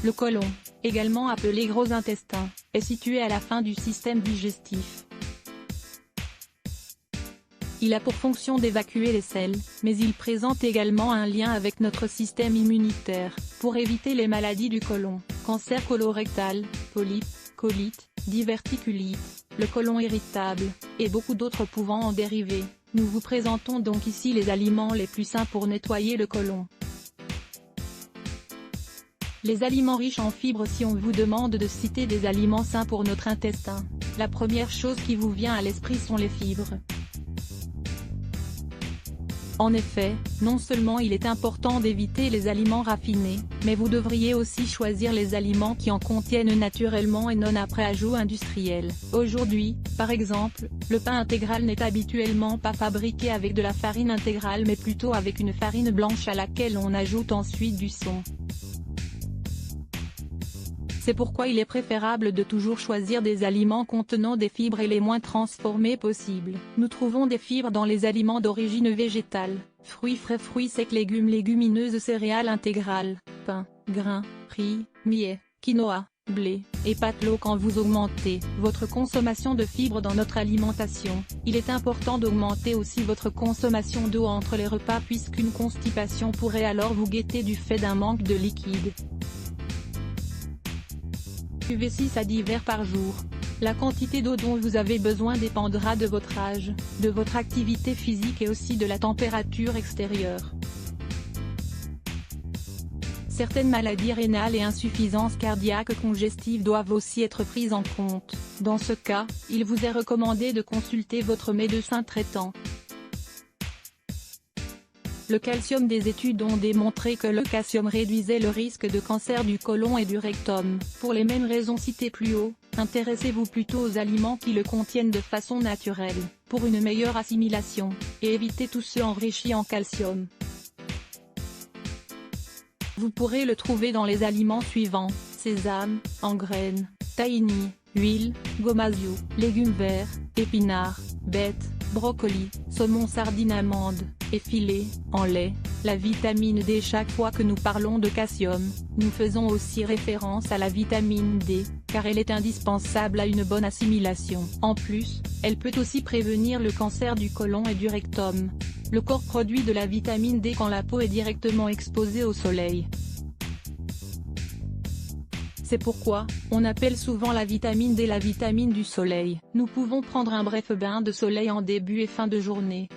Le côlon, également appelé gros intestin, est situé à la fin du système digestif. Il a pour fonction d'évacuer les selles, mais il présente également un lien avec notre système immunitaire, pour éviter les maladies du côlon, cancer colorectal, polypes, colites, diverticulites, le côlon irritable, et beaucoup d'autres pouvant en dériver. Nous vous présentons donc ici les aliments les plus sains pour nettoyer le côlon. Les aliments riches en fibres. Si on vous demande de citer des aliments sains pour notre intestin, la première chose qui vous vient à l'esprit sont les fibres. En effet, non seulement il est important d'éviter les aliments raffinés, mais vous devriez aussi choisir les aliments qui en contiennent naturellement et non après ajout industriel. Aujourd'hui, par exemple, le pain intégral n'est habituellement pas fabriqué avec de la farine intégrale mais plutôt avec une farine blanche à laquelle on ajoute ensuite du son. C'est pourquoi il est préférable de toujours choisir des aliments contenant des fibres et les moins transformés possibles. Nous trouvons des fibres dans les aliments d'origine végétale, fruits frais, fruits secs, légumes, légumineuses, céréales intégrales, pain, grains, riz, millet, quinoa, blé, et pâtes low. Quand vous augmentez votre consommation de fibres dans notre alimentation, il est important d'augmenter aussi votre consommation d'eau entre les repas puisqu'une constipation pourrait alors vous guetter du fait d'un manque de liquide. Buvez 6 à 10 verres par jour. La quantité d'eau dont vous avez besoin dépendra de votre âge, de votre activité physique et aussi de la température extérieure. Certaines maladies rénales et insuffisances cardiaques congestives doivent aussi être prises en compte. Dans ce cas, il vous est recommandé de consulter votre médecin traitant. Le calcium. Des études ont démontré que le calcium réduisait le risque de cancer du côlon et du rectum. Pour les mêmes raisons citées plus haut, intéressez-vous plutôt aux aliments qui le contiennent de façon naturelle, pour une meilleure assimilation, et évitez tous ceux enrichis en calcium. Vous pourrez le trouver dans les aliments suivants: sésame, en graines, tahini, huile, gomasio, légumes verts, épinards, bettes, brocoli, saumon, sardines, amandes, et filets, en lait. La vitamine D. Chaque fois que nous parlons de calcium, nous faisons aussi référence à la vitamine D, car elle est indispensable à une bonne assimilation. En plus, elle peut aussi prévenir le cancer du côlon et du rectum. Le corps produit de la vitamine D quand la peau est directement exposée au soleil. C'est pourquoi, on appelle souvent la vitamine D la vitamine du soleil. Nous pouvons prendre un bref bain de soleil en début et fin de journée.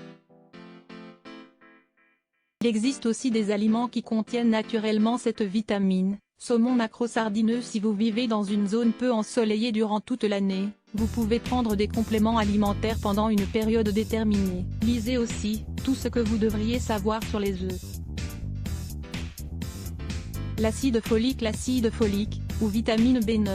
Il existe aussi des aliments qui contiennent naturellement cette vitamine. Saumon, maquereau, sardineux. Si vous vivez dans une zone peu ensoleillée durant toute l'année, vous pouvez prendre des compléments alimentaires pendant une période déterminée. Lisez aussi tout ce que vous devriez savoir sur les œufs. L'acide folique, ou vitamine B9,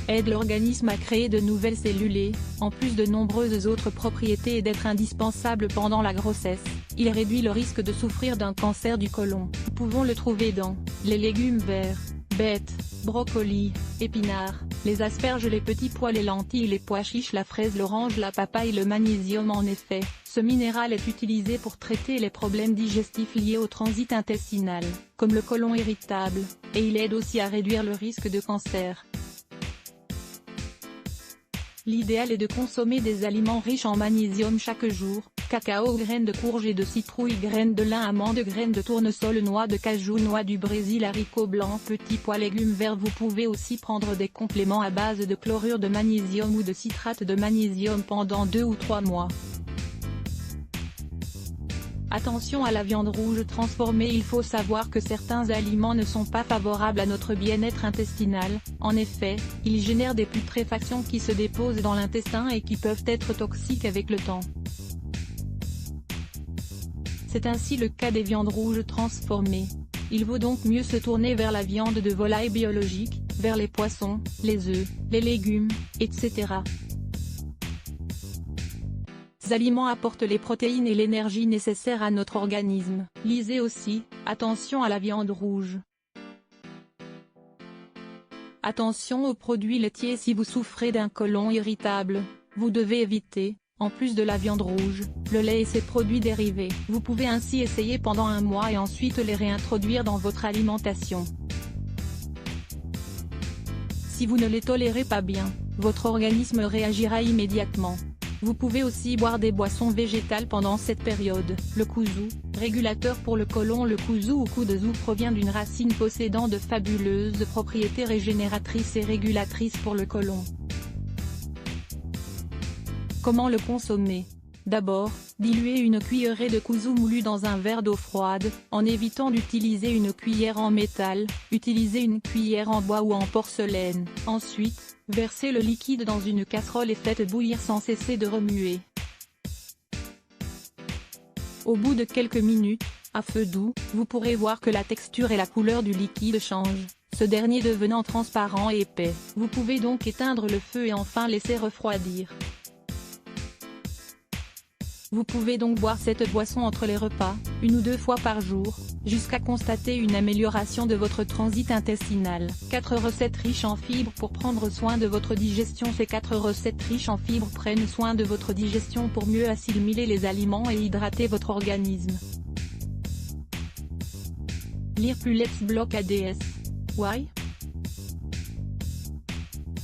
aide l'organisme à créer de nouvelles cellules et, en plus de nombreuses autres propriétés et d'être indispensable pendant la grossesse, il réduit le risque de souffrir d'un cancer du côlon. Nous pouvons le trouver dans les légumes verts, bettes, brocolis, épinards, les asperges, les petits pois, les lentilles, les pois chiches, la fraise, l'orange, la papaye. Le magnésium. En effet, ce minéral est utilisé pour traiter les problèmes digestifs liés au transit intestinal, comme le côlon irritable, et il aide aussi à réduire le risque de cancer. L'idéal est de consommer des aliments riches en magnésium chaque jour: cacao, graines de courge et de citrouille, graines de lin, amandes, graines de tournesol, noix de cajou, noix du Brésil, haricots blancs, petits pois, légumes verts. Vous pouvez aussi prendre des compléments à base de chlorure de magnésium ou de citrate de magnésium pendant 2 ou 3 mois. Attention à la viande rouge transformée. Il faut savoir que certains aliments ne sont pas favorables à notre bien-être intestinal. En effet, ils génèrent des putréfactions qui se déposent dans l'intestin et qui peuvent être toxiques avec le temps. C'est ainsi le cas des viandes rouges transformées. Il vaut donc mieux se tourner vers la viande de volaille biologique, vers les poissons, les œufs, les légumes, etc. Ces aliments apportent les protéines et l'énergie nécessaires à notre organisme. Lisez aussi, attention à la viande rouge. Attention aux produits laitiers. Si vous souffrez d'un côlon irritable, vous devez éviter, en plus de la viande rouge, le lait et ses produits dérivés. Vous pouvez ainsi essayer pendant 1 mois et ensuite les réintroduire dans votre alimentation. Si vous ne les tolérez pas bien, votre organisme réagira immédiatement. Vous pouvez aussi boire des boissons végétales pendant cette période. Le kuzu, régulateur pour le côlon. Le kuzu ou kudzu provient d'une racine possédant de fabuleuses propriétés régénératrices et régulatrices pour le côlon. Comment le consommer? D'abord, diluez une cuillerée de kuzu moulu dans un verre d'eau froide, en évitant d'utiliser une cuillère en métal. Utilisez une cuillère en bois ou en porcelaine. Ensuite, versez le liquide dans une casserole et faites bouillir sans cesser de remuer. Au bout de quelques minutes, à feu doux, vous pourrez voir que la texture et la couleur du liquide changent, ce dernier devenant transparent et épais. Vous pouvez donc éteindre le feu et enfin laisser refroidir. Vous pouvez donc boire cette boisson entre les repas, 1 ou 2 fois par jour, jusqu'à constater une amélioration de votre transit intestinal. 4 recettes riches en fibres pour prendre soin de votre digestion. Ces 4 recettes riches en fibres prennent soin de votre digestion pour mieux assimiler les aliments et hydrater votre organisme. Lire plus Let's Block ADS. Why?